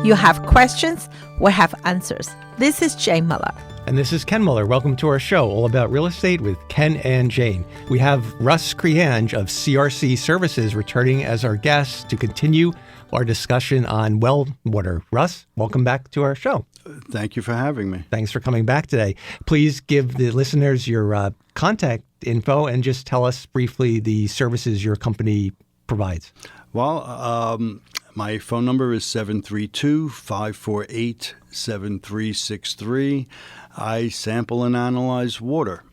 You have questions, we have answers. This is Jane Muller. And this is Ken Muller. Welcome to our show, all about real estate with Ken and Jane. We have Russ Creange of CRC Services returning as our guest to continue our discussion on well water. Russ, welcome back to our show. Thank you for having me. Thanks for coming back today. Please give the listeners your contact info and just tell us briefly the services your company provides. Well, my phone number is 732-548-7363. I sample and analyze water,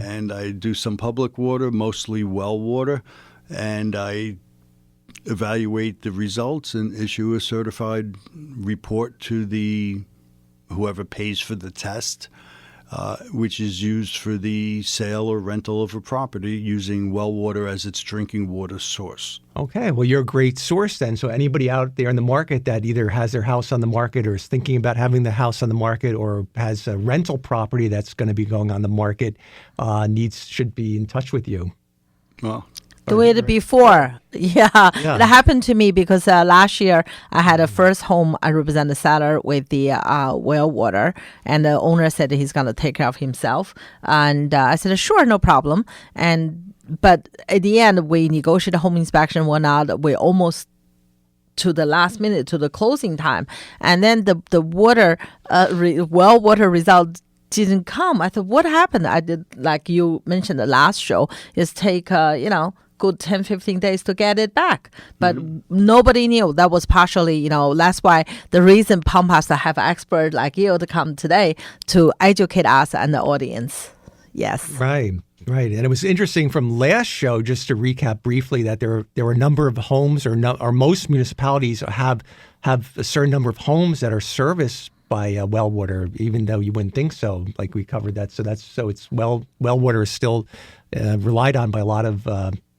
and I do some public water, mostly well water, and I evaluate the results and issue a certified report to whoever pays for the test, which is used for the sale or rental of a property using well water as its drinking water source. Okay, well, you're a great source then. So anybody out there in the market that either has their house on the market or is thinking about having the house on the market or has a rental property that's going to be going on the market should be in touch with you. Well, Do it before. Yeah, that happened to me because last year I had a first home. I represent the seller with the well water, and the owner said he's going to take care of himself. And I said, sure, no problem. But at the end, we negotiated home inspection, whatnot. We almost to the last minute, to the closing time. And then the water, well water result didn't come. I thought, what happened? I did, like you mentioned the last show, is take, good 10, 15 days to get it back. But nobody knew. That was partially, that's why the reason Pump has to have experts like you to come today to educate us and the audience. Yes. Right. And it was interesting from last show, just to recap briefly, that there were a number of homes or most municipalities have a certain number of homes that are serviced by well water, even though you wouldn't think so. Like we covered that. So it's well water is still relied on by a lot of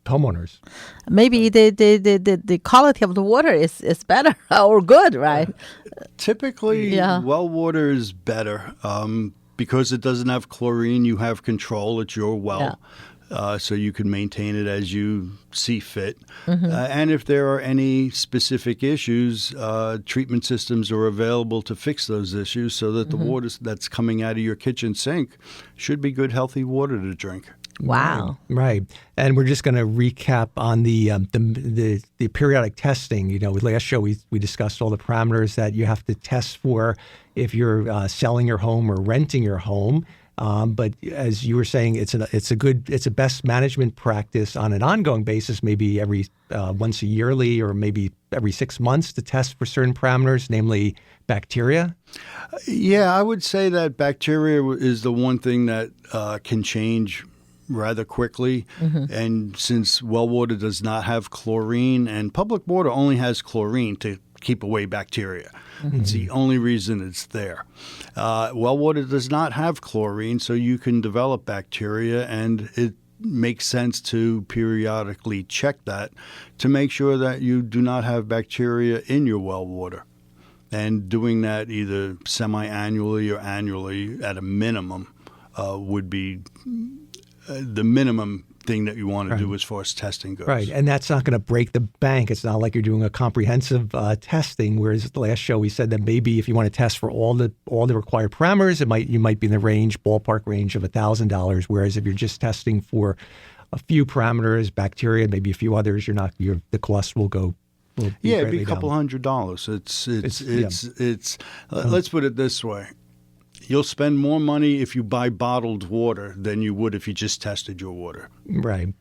homeowners. Maybe the quality of the water is better or good, right? Typically, well water is better. Because it doesn't have chlorine, you have control. It's your well, so you can maintain it as you see fit. And if there are any specific issues, treatment systems are available to fix those issues so that the water that's coming out of your kitchen sink should be good, healthy water to drink. Wow. Right. And we're just going to recap on the periodic testing. With last show, we discussed all the parameters that you have to test for if you're selling your home or renting your home. But as you were saying, it's a best management practice on an ongoing basis, maybe every once a yearly or maybe every 6 months to test for certain parameters, namely bacteria. Yeah, I would say that bacteria is the one thing that can change rather quickly. And since well water does not have chlorine and public water only has chlorine to keep away bacteria. It's the only reason it's there. Well water does not have chlorine, so you can develop bacteria, and it makes sense to periodically check that to make sure that you do not have bacteria in your well water. And doing that either semi-annually or annually at a minimum would be the minimum thing that you want to do as far as testing goes. Right, and that's not going to break the bank. It's not like you're doing a comprehensive testing, whereas the last show we said that maybe if you want to test for all the required parameters, you might be in the ballpark range of $1,000, whereas if you're just testing for a few parameters, bacteria, maybe a few others, the cost will go. It'd be a couple $100. It's let's put it this way. You'll spend more money if you buy bottled water than you would if you just tested your water. Right.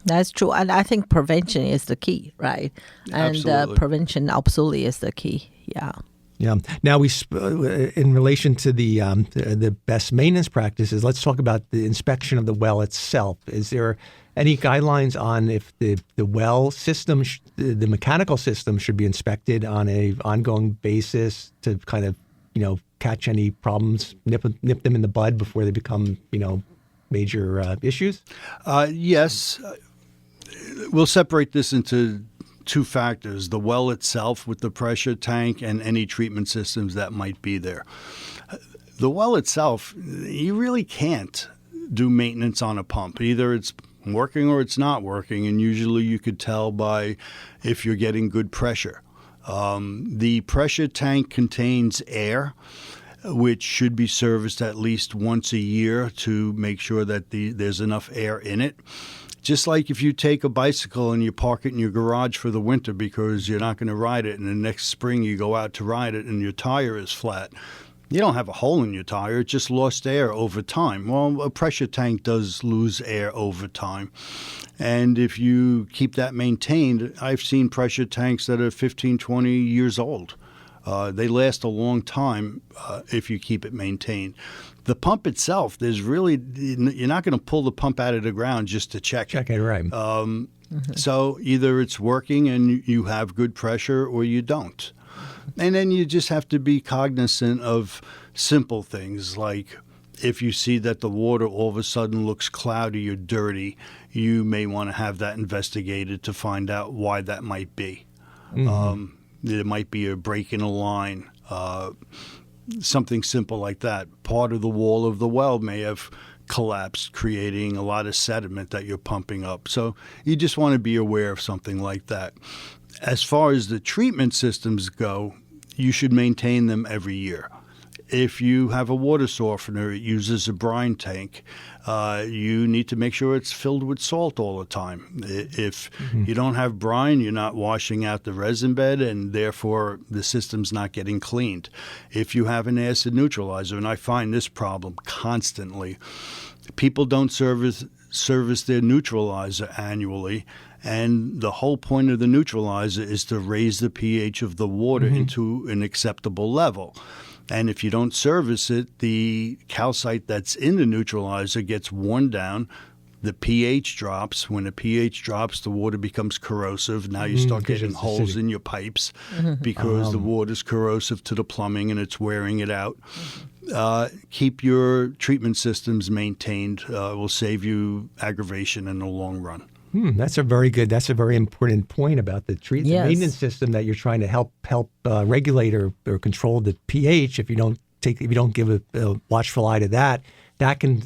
That's true. And I think prevention is the key, right? And prevention absolutely is the key. Yeah. Yeah. Now, in relation to the best maintenance practices, let's talk about the inspection of the well itself. Is there any guidelines on if the well system, the mechanical system should be inspected on a ongoing basis to kind of, catch any problems, nip them in the bud before they become, major issues? Yes. We'll separate this into two factors, the well itself with the pressure tank and any treatment systems that might be there. The well itself, you really can't do maintenance on a pump. Either it's working or it's not working, and usually you could tell by if you're getting good pressure. The pressure tank contains air, which should be serviced at least once a year to make sure that there's enough air in it. Just like if you take a bicycle and you park it in your garage for the winter because you're not going to ride it, and the next spring you go out to ride it and your tire is flat, you don't have a hole in your tire, it just lost air over time. Well, a pressure tank does lose air over time. And if you keep that maintained, I've seen pressure tanks that are 15, 20 years old. They last a long time if you keep it maintained. The pump itself, you're not going to pull the pump out of the ground just to check it. Right. So either it's working and you have good pressure or you don't. And then you just have to be cognizant of simple things like if you see that the water all of a sudden looks cloudy or dirty, you may want to have that investigated to find out why that might be. There might be a break in a line, something simple like that. Part of the wall of the well may have collapsed, creating a lot of sediment that you're pumping up. So you just want to be aware of something like that. As far as the treatment systems go, you should maintain them every year. If you have a water softener, it uses a brine tank. You need to make sure it's filled with salt all the time. If you don't have brine, you're not washing out the resin bed, and therefore the system's not getting cleaned. If you have an acid neutralizer, and I find this problem constantly, people don't service their neutralizer annually. And the whole point of the neutralizer is to raise the pH of the water into an acceptable level. And if you don't service it, the calcite that's in the neutralizer gets worn down. The pH drops. When the pH drops, the water becomes corrosive. Now you start getting holes in your pipes because the water's corrosive to the plumbing and it's wearing it out. Keep your treatment systems maintained. Will save you aggravation in the long run. That's a very important point about the maintenance system, that you're trying to help regulate or control the pH. If you don't give a watchful eye to that can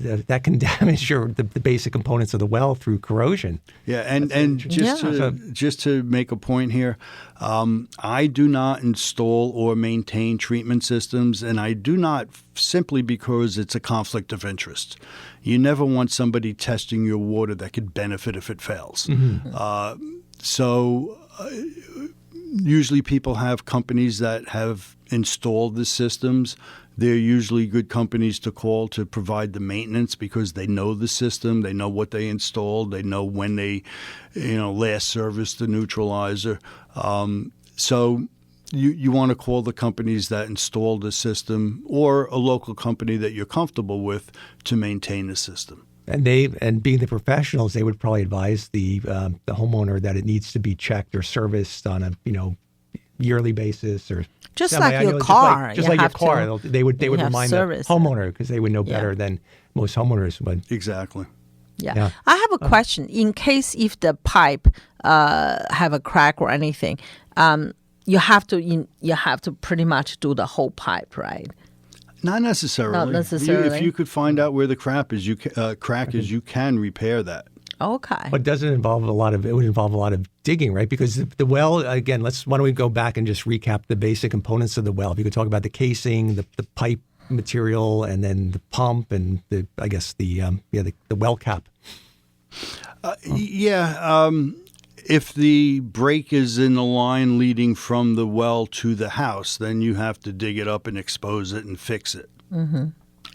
damage the basic components of the well through corrosion. Yeah, and just to make a point here, I do not install or maintain treatment systems, and I do not simply because it's a conflict of interest. You never want somebody testing your water that could benefit if it fails. So usually people have companies that have installed the systems. They're usually good companies to call to provide the maintenance because they know the system, they know what they installed, they know when they, last serviced the neutralizer. So you want to call the companies that installed the system or a local company that you're comfortable with to maintain the system. And being the professionals, they would probably advise the homeowner that it needs to be checked or serviced on a yearly basis, or just like your car. Just like your car. They would remind the homeowner because they would know better than most homeowners would. Exactly. Yeah. I have a question. In case if the pipe have a crack or anything, you have to pretty much do the whole pipe, right? Not necessarily. If you could find out where the crack is, you can repair that. Okay. But it would involve a lot of digging, right? Because the well, again, why don't we go back and just recap the basic components of the well? If you could talk about the casing, the pipe material, and then the pump, and the well cap. If the break is in the line leading from the well to the house, then you have to dig it up and expose it and fix it.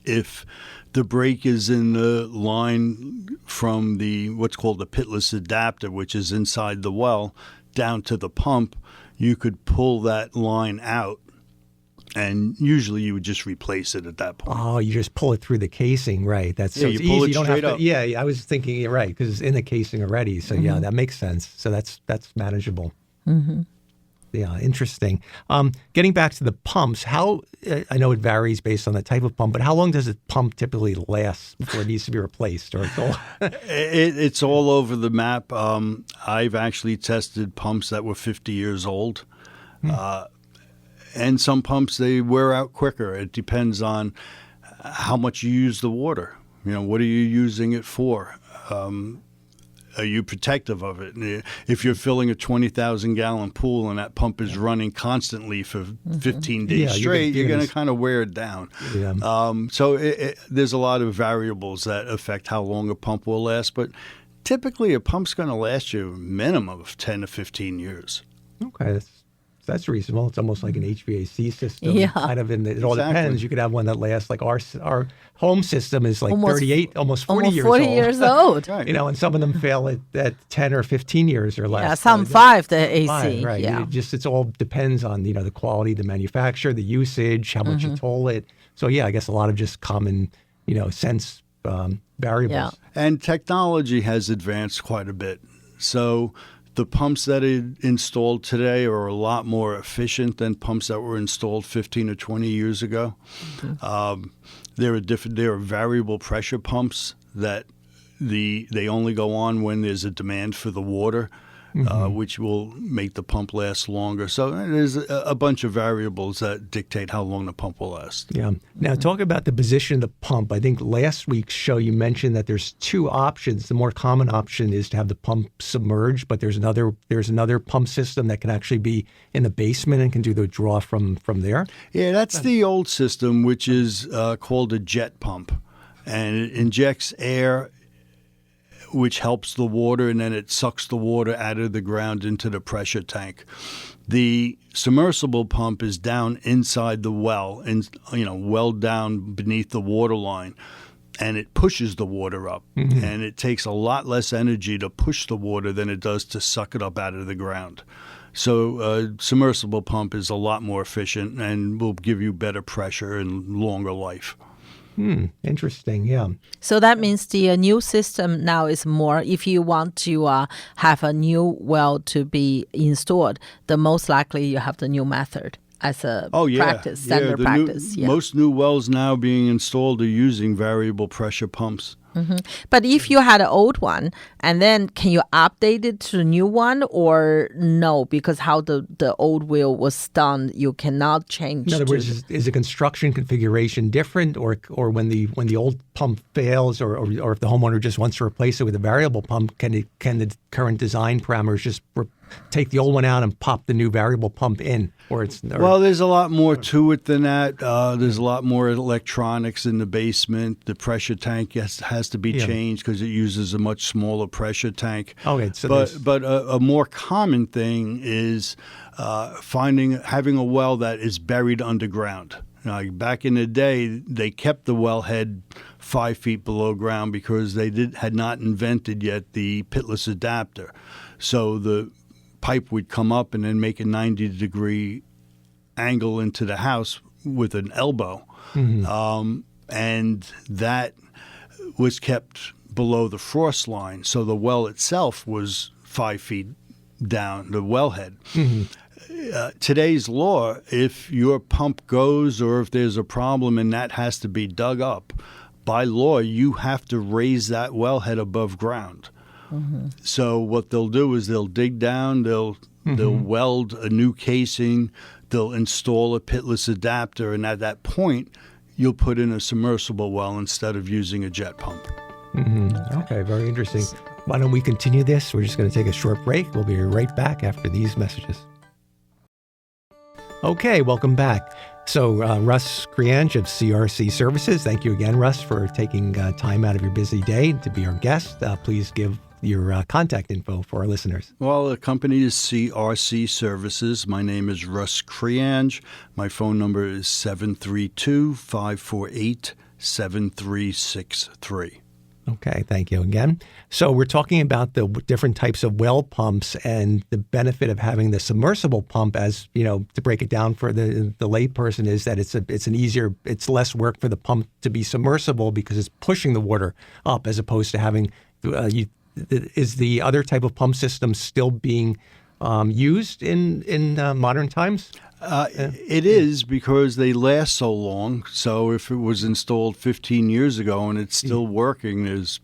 If the break is in the line from what's called the pitless adapter, which is inside the well, down to the pump, you could pull that line out, and usually you would just replace it at that point. Oh, you just pull it through the casing, right? That's so you pull easy. it straight up. Yeah, I was thinking you're right because it's in the casing already. So yeah, that makes sense. So that's manageable. Yeah, interesting. Getting back to the pumps, I know it varies based on the type of pump, but how long does a pump typically last before it needs to be replaced? Or it's all over the map. I've actually tested pumps that were 50 years old. And some pumps, they wear out quicker. It depends on how much you use the water. What are you using it for? are you protective of it? And if you're filling a 20,000-gallon pool and that pump is running constantly for 15 days straight, you're going to kind of wear it down. Yeah. So there's a lot of variables that affect how long a pump will last, but typically a pump's going to last you a minimum of 10 to 15 years. Okay, that's reasonable. It's almost like an HVAC system. Yeah. Kind of it all depends. You could have one that lasts like our home system is like almost 38, almost 40 years old. 40 years old. Right. And some of them fail at 10 or 15 years or less. Yeah, some 5, the AC. 5, right. Yeah. It all depends on, the quality, the manufacturer, the usage, how much you toll it. So yeah, I guess a lot of just common, sense variables. Yeah. And technology has advanced quite a bit. So the pumps that are installed today are a lot more efficient than pumps that were installed 15 or 20 years ago. There are variable pressure pumps that they only go on when there's a demand for the water, which will make the pump last longer. So there's a bunch of variables that dictate how long the pump will last. Yeah. Now, talk about the position of the pump. I think last week's show you mentioned that there's 2 options. The more common option is to have the pump submerged, but there's another pump system that can actually be in the basement and can do the draw from there. Yeah, that's the old system, which is called a jet pump, and it injects air, which helps the water, and then it sucks the water out of the ground into the pressure tank. The submersible pump is down inside the well, and well down beneath the water line, and it pushes the water up. And it takes a lot less energy to push the water than it does to suck it up out of the ground. So a submersible pump is a lot more efficient and will give you better pressure and longer life. Interesting, yeah. So that means the new system now is more, if you want to have a new well to be installed, the most likely you have the new method as a practice, standard practice. Most new wells now being installed are using variable pressure pumps. But if you had an old one, and then can you update it to the new one, or no? Because how the old well was done, you cannot change. In other words, is the construction configuration different, or when the old pump fails, or if the homeowner just wants to replace it with a variable pump, can the current design parameters just take the old one out and pop the new variable pump in? Well, there's a lot more to it than that. There's a lot more electronics in the basement. The pressure tank has to be changed because it uses a much smaller pressure tank. Okay, so but a more common thing is having a well that is buried underground. Back in the day, they kept the wellhead 5 feet below ground because they had not invented yet the pitless adapter. So the pipe would come up and then make a 90-degree angle into the house with an elbow. And that was kept below the frost line. So the well itself was 5 feet down, the wellhead. Today's law, if your pump goes or if there's a problem and that has to be dug up, by law, you have to raise that wellhead above ground. So what they'll do is they'll dig down, they'll weld a new casing, they'll install a pitless adapter, and at that point, you'll put in a submersible well instead of using a jet pump. Okay, very interesting. Why don't we continue this? We're just going to take a short break. We'll be right back after these messages. Okay, welcome back. So Russ Creange of CRC Services, thank you again, Russ, for taking time out of your busy day to be our guest. Please give your contact info for our listeners. Well, the company is CRC Services. My name is Russ Creange. My phone number is 732-548-7363. Okay, thank you again. So we're talking about the different types of well pumps and the benefit of having the submersible pump. As you know, to break it down for the layperson, is that it's less work for the pump to be submersible because it's pushing the water up as opposed to having. Is the other type of pump system still being used in modern times? It is, because they last so long. So if it was installed 15 years ago and it's still working, there's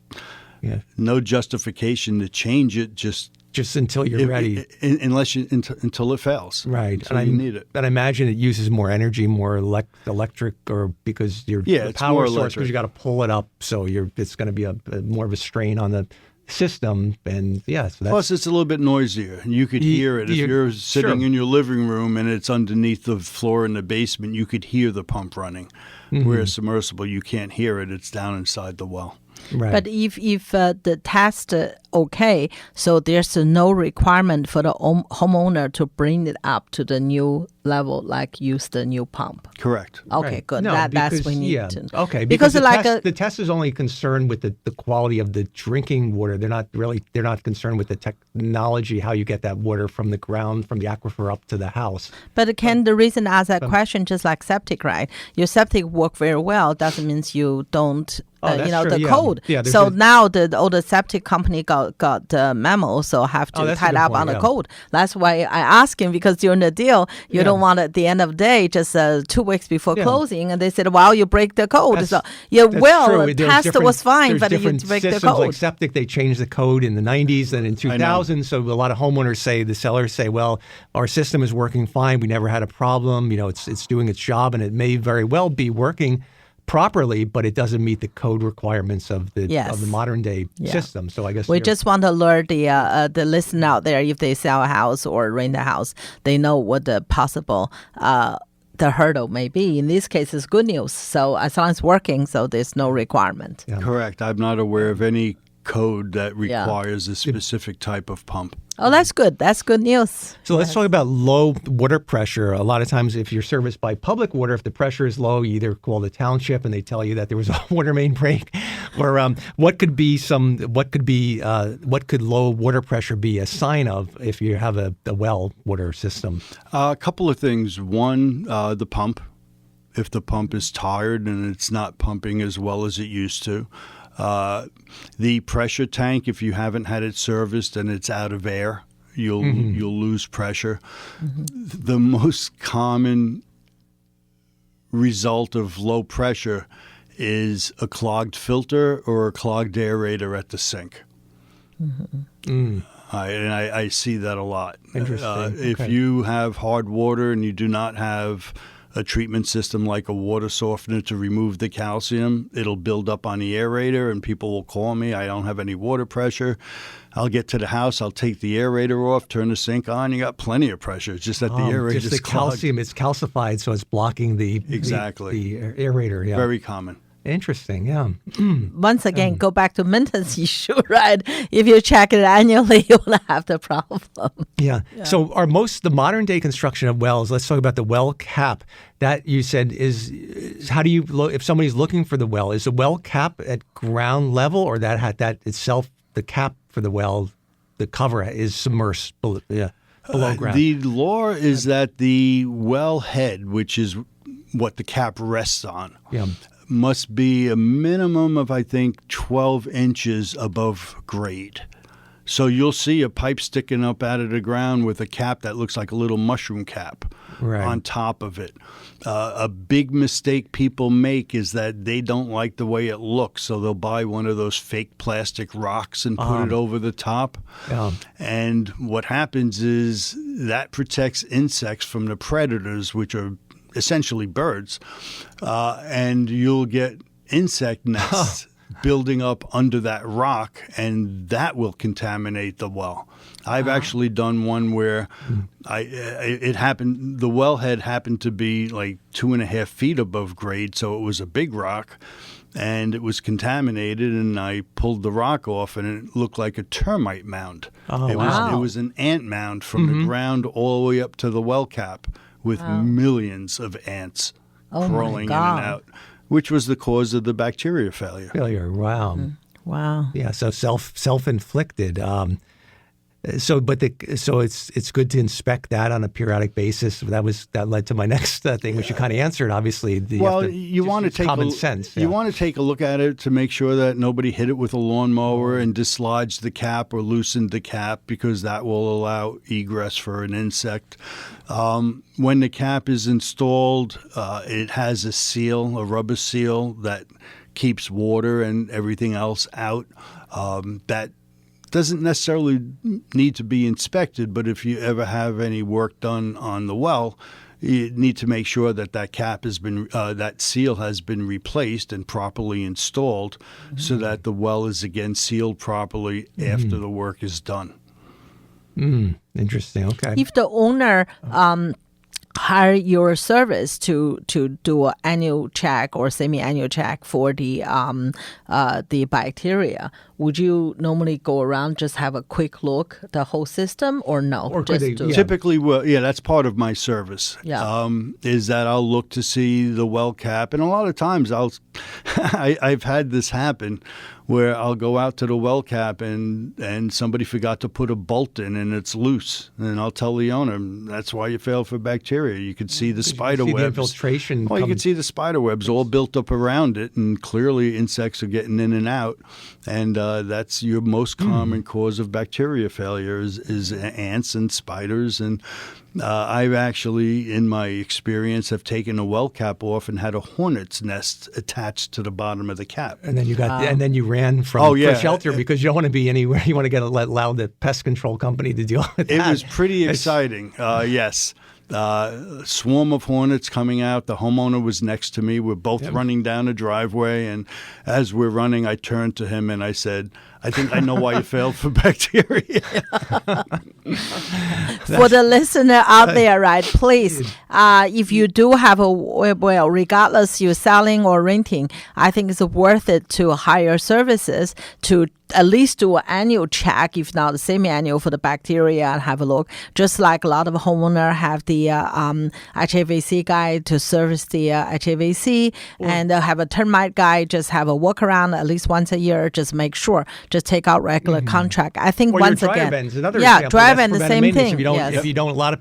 no justification to change it just until you're ready. Until it fails. Right. So you need it. But I imagine it uses more energy, more electric, or because the it's power more source, electric. because you got to pull it up. So it's going to be more of a strain on the system, and yeah. So that's, Plus, it's a little bit noisier. You could hear it if you're sitting sure. in your living room and it's underneath the floor in the basement. You could hear the pump running. Whereas submersible, you can't hear it. It's down inside the well. right. But if the test okay, so there's no requirement for the homeowner to bring it up to the new level, like use the new pump. Correct. Okay, Right. good. No, that's we need yeah. to. Okay, because like the test is only concerned with the quality of the drinking water. They're not concerned with the technology, how you get that water from the ground, from the aquifer up to the house. But the reason I ask that question, just like septic, right? Your septic work very well doesn't mean you don't. that's true, the yeah. code. Yeah, there's so a- now all the septic company got the memo, so have to that's a tie good up point, on the yeah. code. That's why I ask him, because during the deal, you don't want at the end of the day, just 2 weeks before Yeah. closing, and they said, "Well, you break the code." That's- so your That's well true. There's test different- was fine, there's but you different break the systems code. like septic. They changed the code in the 90s and in 2000. So a lot of homeowners say, the sellers say, well, our system is working fine. We never had a problem. It's doing its job, and it may very well be working properly, but it doesn't meet the code requirements of the modern day system. So I guess We just want to alert the listener out there, if they sell a house or rent a house, they know what the possible the hurdle may be. In this case, it's good news. So as long as it's working, so there's no requirement. Yeah. Correct. I'm not aware of any code that requires a specific type of pump. Oh, that's good. That's good news. So let's talk about low water pressure. A lot of times, if you're serviced by public water, if the pressure is low, you either call the township and they tell you that there was a water main break, or what could low water pressure be a sign of if you have a well water system? A couple of things. One, the pump. If the pump is tired and it's not pumping as well as it used to. The pressure tank, if you haven't had it serviced and it's out of air, you'll lose pressure. The most common result of low pressure is a clogged filter or a clogged aerator at the sink. I see that a lot. Interesting. If Okay. you have hard water and you do not have a treatment system like a water softener to remove the calcium, it'll build up on the aerator, and people will call me, I don't have any water pressure. I'll get to the house, I'll take the aerator off, turn the sink on, you got plenty of pressure. It's just that the aerator just the is clogged. calcium, it's calcified, so it's blocking the aerator. Yeah. Very common. Interesting. Yeah. Once again, go back to maintenance issue, right? If you check it annually, you will have the problem. Yeah. So are the modern day construction of wells, let's talk about the well cap. That you said is how do you if somebody's looking for the well, is the well cap at ground level, or that itself, the cap for the well, the cover is submersed below ground? The law is that the well head, which is what the cap rests on, must be a minimum of, I think, 12 inches above grade. So you'll see a pipe sticking up out of the ground with a cap that looks like a little mushroom cap on top of it. A big mistake people make is that they don't like the way it looks, so they'll buy one of those fake plastic rocks and put it over the top. And what happens is that protects insects from the predators, which are essentially birds, and you'll get insect nests building up under that rock, and that will contaminate the well. I've actually done one where it happened. The wellhead happened to be like 2.5 feet above grade, so it was a big rock, and it was contaminated. And I pulled the rock off, and it looked like a termite mound. It was an ant mound from the ground all the way up to the well cap, with millions of ants crawling in and out, which was the cause of the bacteria failure. Wow. Wow. Yeah. So self-inflicted. So it's good to inspect that on a periodic basis. That led to my next thing, which you kind of answered. Obviously, you want to take common sense. You want to take a look at it to make sure that nobody hit it with a lawnmower and dislodged the cap or loosened the cap, because that will allow egress for an insect. When the cap is installed, it has a seal, a rubber seal that keeps water and everything else out. That doesn't necessarily need to be inspected, but if you ever have any work done on the well, you need to make sure that that cap has been, that seal has been replaced and properly installed, so that the well is again sealed properly after the work is done. Interesting. Okay. If the owner hire your service to do an annual check or semi-annual check for the bacteria, would you normally go around just have a quick look the whole system, or no? Or could just they- Typically, that's part of my service. Yeah. Is that I'll look to see the well cap, and a lot of times I've had this happen where I'll go out to the well cap and somebody forgot to put a bolt in and it's loose, and I'll tell the owner, that's why you failed for bacteria. You could see the spider see the webs. infiltration Well, you come- can see the spider webs all built up around it, and clearly insects are getting in and out, and that's your most common cause of bacteria failure is ants and spiders. And I've actually, in my experience, have taken a well cap off and had a hornet's nest attached to the bottom of the cap. And then and then you ran from for shelter because you don't want to be anywhere. You want to allow the pest control company to deal with that. It was pretty exciting. Yes. Swarm of hornets coming out. The homeowner was next to me. We're both running down a driveway, and as we're running, I turned to him and I said, I think I know why you failed for bacteria. For the listener out there, right, please, if you do have a well, regardless you're selling or renting, I think it's worth it to hire services to at least do an annual check, if not semi-annual, for the bacteria and have a look. Just like a lot of homeowners have the HVAC guy to service the HVAC, and have a termite guy just have a walk around at least once a year, just make sure, just take out regular contract. I think Or once your dryer again, vents, another example. dryer That's vent, the preventive same maintenance. thing. If you don't, Yes. if you don't, a lot of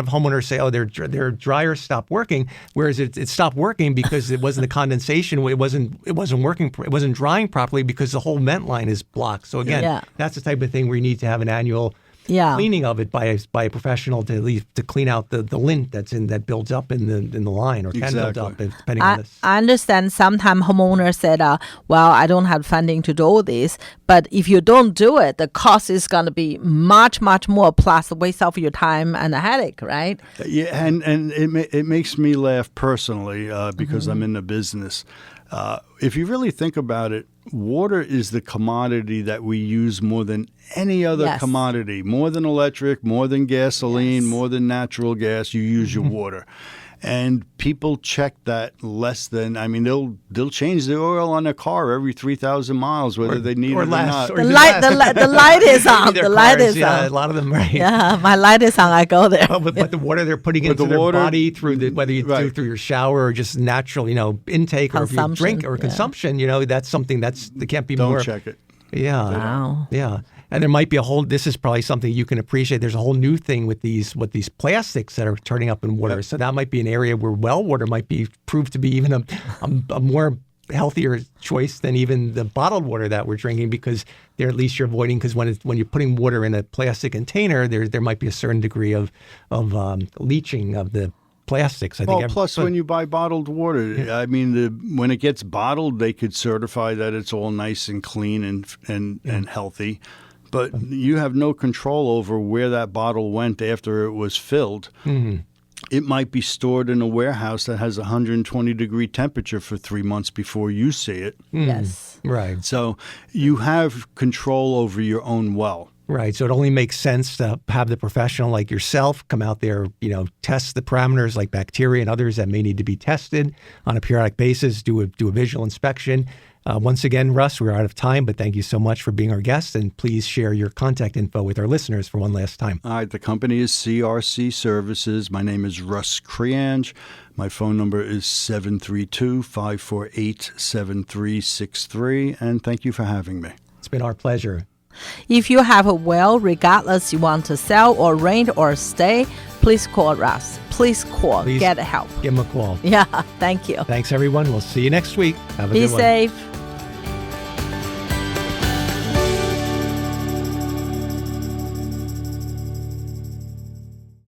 homeowners say, oh, their dryer stopped working, whereas it stopped working because it wasn't the condensation. It wasn't working. It wasn't drying properly because the whole vent line is blocked. So again, that's the type of thing where you need to have an annual cleaning of it by a professional to clean out the lint that builds up in the line or can build up depending on this. I understand sometimes homeowners said, well, I don't have funding to do all this, but if you don't do it, the cost is going to be much, much more, plus the waste of your time and a headache, right? Yeah, and it makes me laugh personally because I'm in the business. If you really think about it, water is the commodity that we use more than any other commodity, more than electric, more than gasoline, more than natural gas. You use your water. And people check that less than, I mean, they'll change the oil on their car every 3,000 miles, whether they need it or not. The light is on. The light is on. A lot of them, right? Yeah, my light is on. I go there. But the water they're putting into their body through whether you do through your shower or just natural, intake or if you drink or consumption, that's something they can't be more. Don't check it. Yeah. Wow. Yeah. And there might be this is probably something you can appreciate. There's a whole new thing with these plastics that are turning up in water. Yep. So that might be an area where well water might prove to be even a more healthier choice than even the bottled water that we're drinking, because there at least you're avoiding, because when you're putting water in a plastic container, there might be a certain degree of leaching of the plastics. I think. Plus when you buy bottled water, I mean, when it gets bottled, they could certify that it's all nice and clean and healthy. But you have no control over where that bottle went after it was filled. Mm-hmm. It might be stored in a warehouse that has 120-degree temperature for 3 months before you see it. Yes. Right. So you have control over your own well. Right. So it only makes sense to have the professional like yourself come out there, test the parameters like bacteria and others that may need to be tested on a periodic basis, do a visual inspection. Once again, Russ, we're out of time, but thank you so much for being our guest, and please share your contact info with our listeners for one last time. All right. The company is CRC Services. My name is Russ Creange. My phone number is 732-548-7363, and thank you for having me. It's been our pleasure. If you have a well, regardless you want to sell or rent or stay, please call Russ. Please call. Get help. Give him a call. Yeah, thank you. Thanks, everyone. We'll see you next week. Have a Be good one. safe.